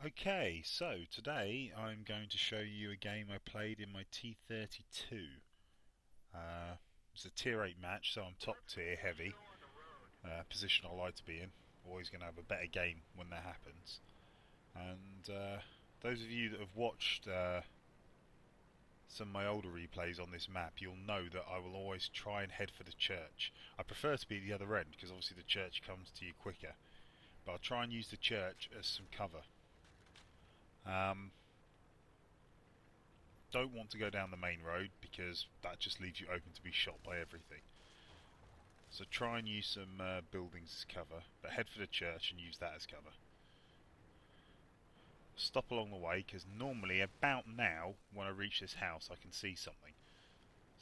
Okay, so today I'm going to show you a game I played in my T32. It's a tier 8 match, so I'm top tier heavy, position I like to be in. Always going to have a better game when that happens. And those of you that have watched some of my older replays on this map, you'll know that I will always try and head for the church. I prefer to be at the other end because obviously the church comes to you quicker, but I'll try and use the church as some cover. Don't want to go down the main road because that just leaves you open to be shot by everything. So try and use some buildings as cover, but head for the church and use that as cover. Stop along the way because normally about now when I reach this house I can see something.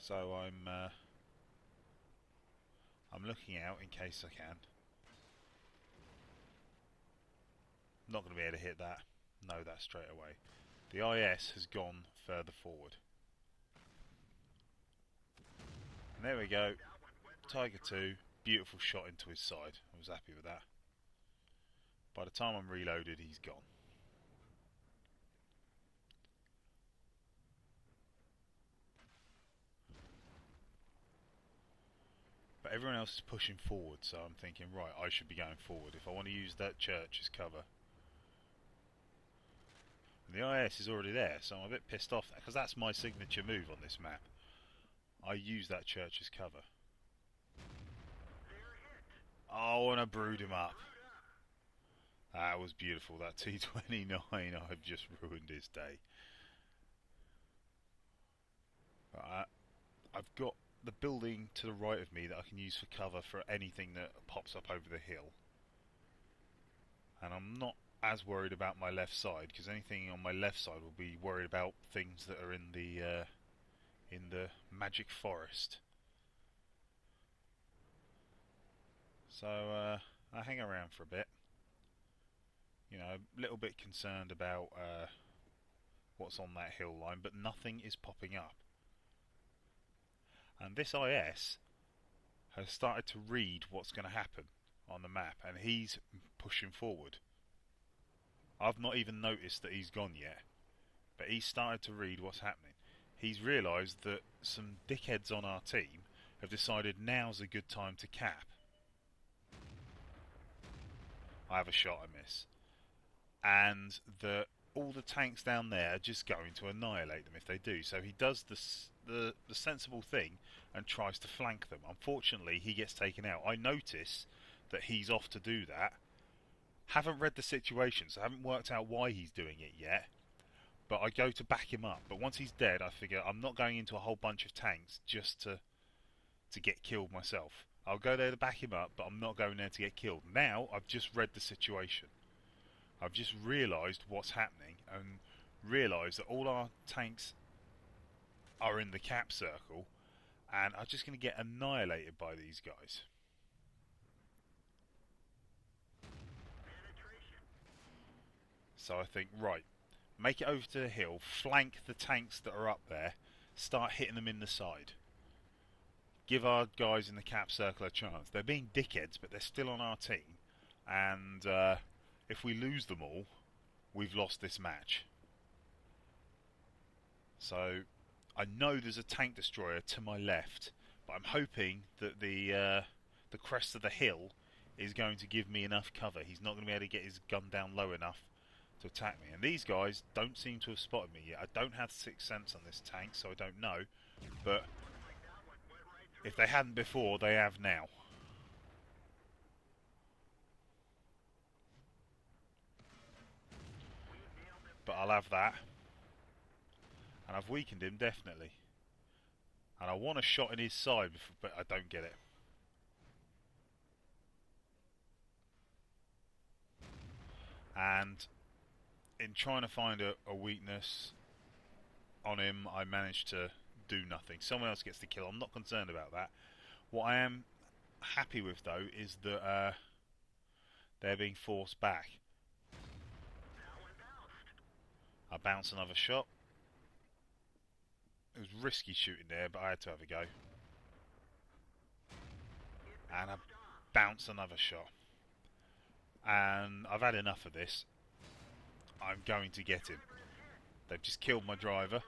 So I'm looking out in case I can. Not going to be able to hit that. Know that straight away. The IS has gone further forward. And there we go. Tiger 2, beautiful shot into his side. I was happy with that. By the time I'm reloaded, he's gone. But everyone else is pushing forward, so I'm thinking, right, I should be going forward if I want to use that church as cover. And the IS is already there, so I'm a bit pissed off because that's my signature move on this map. I use that church as cover. Oh, and I brewed him up. That was beautiful. That T29, I've just ruined his day. I've got the building to the right of me that I can use for cover for anything that pops up over the hill. And I'm not as worried about my left side because anything on my left side will be worried about things that are in the magic forest. So I hang around for a bit. You know, a little bit concerned about what's on that hill line, but nothing is popping up. And this IS has started to read what's going to happen on the map, and he's pushing forward. I've not even noticed that he's gone yet, but he's started to read what's happening. He's realised that some dickheads on our team have decided now's a good time to cap. I have a shot, I miss. And that all the tanks down there are just going to annihilate them if they do. So he does the sensible thing and tries to flank them. Unfortunately, he gets taken out. I notice that he's off to do that. Haven't read the situation, so haven't worked out why he's doing it yet. But I go to back him up. But once he's dead, I figure I'm not going into a whole bunch of tanks just to get killed myself. I'll go there to back him up, but I'm not going there to get killed. Now, I've just read the situation. I've just realised what's happening and realised that all our tanks are in the cap circle and are just going to get annihilated by these guys. So I think, right, make it over to the hill, flank the tanks that are up there, start hitting them in the side. Give our guys in the cap circle a chance. They're being dickheads, but they're still on our team. And if we lose them all, we've lost this match. So I know there's a tank destroyer to my left, but I'm hoping that the crest of the hill is going to give me enough cover. He's not going to be able to get his gun down low enough to attack me. And these guys don't seem to have spotted me yet. I don't have sixth sense on this tank, so I don't know. But if they hadn't before, they have now. But I'll have that. And I've weakened him, definitely. And I want a shot in his side, but I don't get it. And in trying to find a weakness on him, I managed to do nothing. Someone else gets the kill. I'm not concerned about that. What I am happy with, though, is that they're being forced back. I bounce another shot. It was risky shooting there, but I had to have a go. And I bounce another shot. And I've had enough of this. I'm going to get him. They've just killed my driver.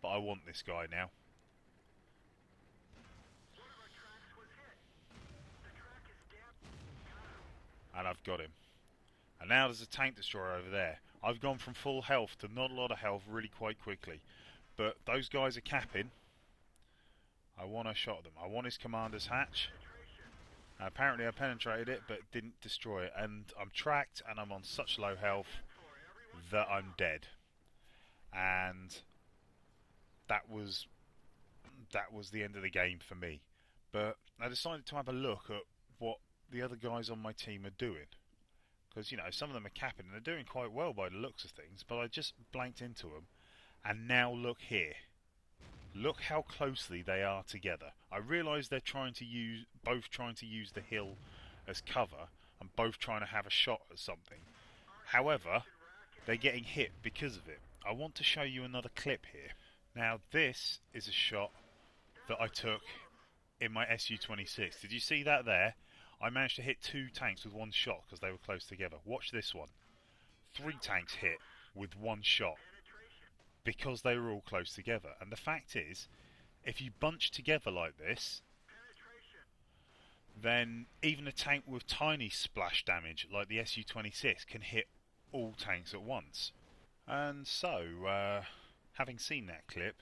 But I want this guy now. And I've got him. And now there's a tank destroyer over there. I've gone from full health to not a lot of health really quite quickly. But those guys are capping. I want a shot at them. I want his commander's hatch. Apparently I penetrated it but didn't destroy it. And I'm tracked and I'm on such low health that I'm dead. And that was the end of the game for me. But I decided to have a look at what the other guys on my team are doing. Because, you know, some of them are capping and they're doing quite well by the looks of things. But I just blanked into them. And now look here. Look how closely they are together. I realise they're both trying to use the hill as cover and both trying to have a shot at something. However, they're getting hit because of it. I want to show you another clip here. Now this is a shot that I took in my Su-26. Did you see that there? I managed to hit 2 tanks with 1 shot because they were close together. Watch this one. 3 tanks hit with 1 shot because they were all close together. And the fact is, if you bunch together like this, then even a tank with tiny splash damage like the Su-26 can hit all tanks at once. And so, having seen that clip,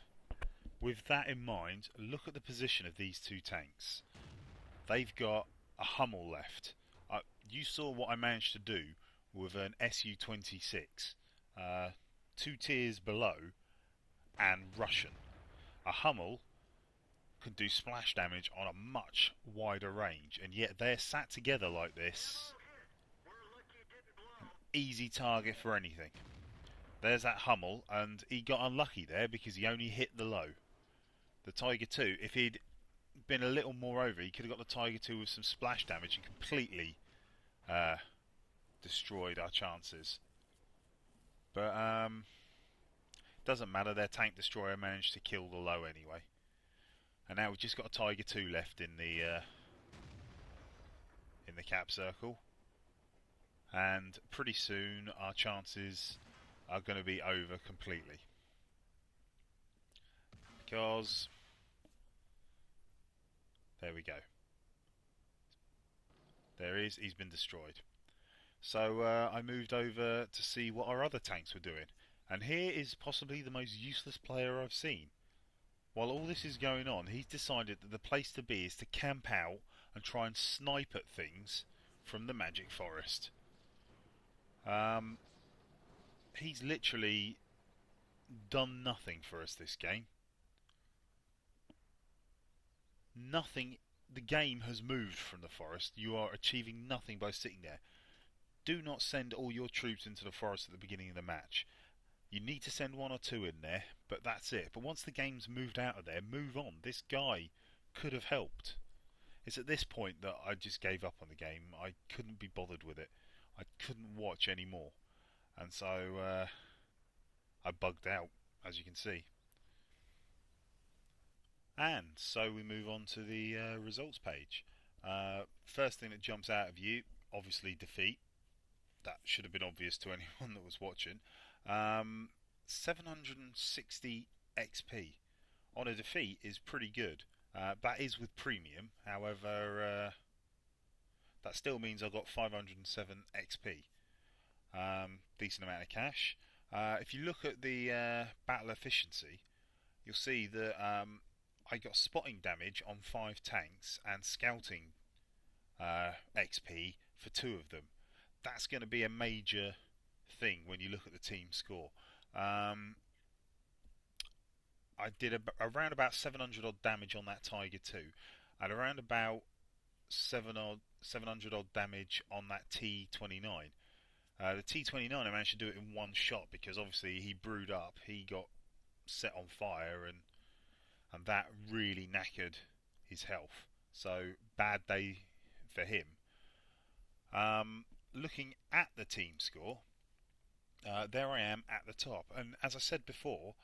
with that in mind, look at the position of these 2 tanks. They've got a Hummel left. You saw what I managed to do with an Su-26. 2 tiers below and Russian. A Hummel can do splash damage on a much wider range, and yet they're sat together like this. An easy target for anything. There's that Hummel, and he got unlucky there because he only hit the low. The Tiger 2, if he'd been a little more over, he could have got the Tiger 2 with some splash damage and completely destroyed our chances. But doesn't matter, their tank destroyer managed to kill the low anyway. And now we've just got a Tiger 2 left in the cap circle. And pretty soon our chances are going to be over completely. Because there we go. There he is, he's been destroyed. So I moved over to see what our other tanks were doing. And here is possibly the most useless player I've seen. While all this is going on, he's decided that the place to be is to camp out and try and snipe at things from the Magic Forest. He's literally done nothing for us this game. Nothing. The game has moved from the forest. You are achieving nothing by sitting there. Do not send all your troops into the forest at the beginning of the match. You need to send 1 or 2 in there, but that's it. But once the game's moved out of there, move on. This guy could have helped. It's at this point that I just gave up on the game. I couldn't be bothered with it. I couldn't watch anymore. And so I bugged out, as you can see. And so we move on to the results page. First thing that jumps out of you, obviously defeat. That should have been obvious to anyone that was watching. 760 XP on a defeat is pretty good. That is with premium. However, that still means I got 507 XP. Decent amount of cash. If you look at the battle efficiency, you'll see that I got spotting damage on 5 tanks and scouting XP for 2 of them. That's going to be a major thing when you look at the team score. I did around about 700 odd damage on that Tiger 2 and around about 700 odd damage on that T29. The T29 I managed to do it in 1 shot because obviously he brewed up, he got set on fire and that really knackered his health. So bad day for him. Looking at the team score, there I am at the top, and as I said before,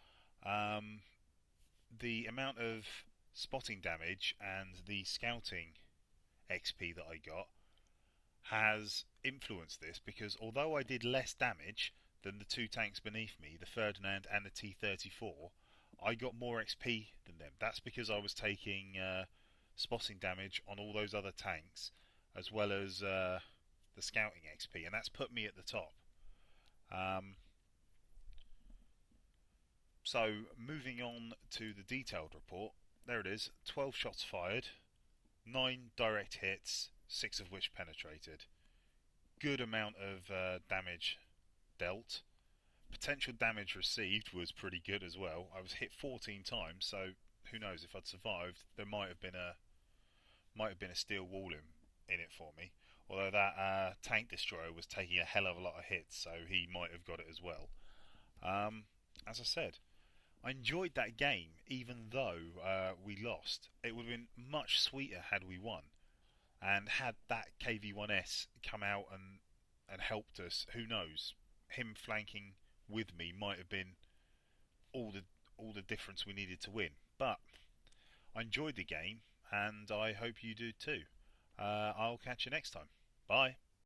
the amount of spotting damage and the scouting XP that I got has influenced this, because although I did less damage than the two tanks beneath me, the Ferdinand and the T34, I got more XP than them. That's because I was taking spotting damage on all those other tanks, as well as the scouting XP, and that's put me at the top. Um, so, moving on to the detailed report, there it is: 12 shots fired, 9 direct hits, 6 of which penetrated. Good amount of damage dealt. Potential damage received was pretty good as well. I was hit 14 times, so who knows, if I'd survived, there might have been a steel wall in it for me. Although that tank destroyer was taking a hell of a lot of hits, so he might have got it as well. Um, as I said, I enjoyed that game, even though we lost. It would have been much sweeter had we won. And had that KV1S come out and helped us, who knows? Him flanking with me might have been all the all the difference we needed to win. But I enjoyed the game, and I hope you do too. I'll catch you next time. Bye.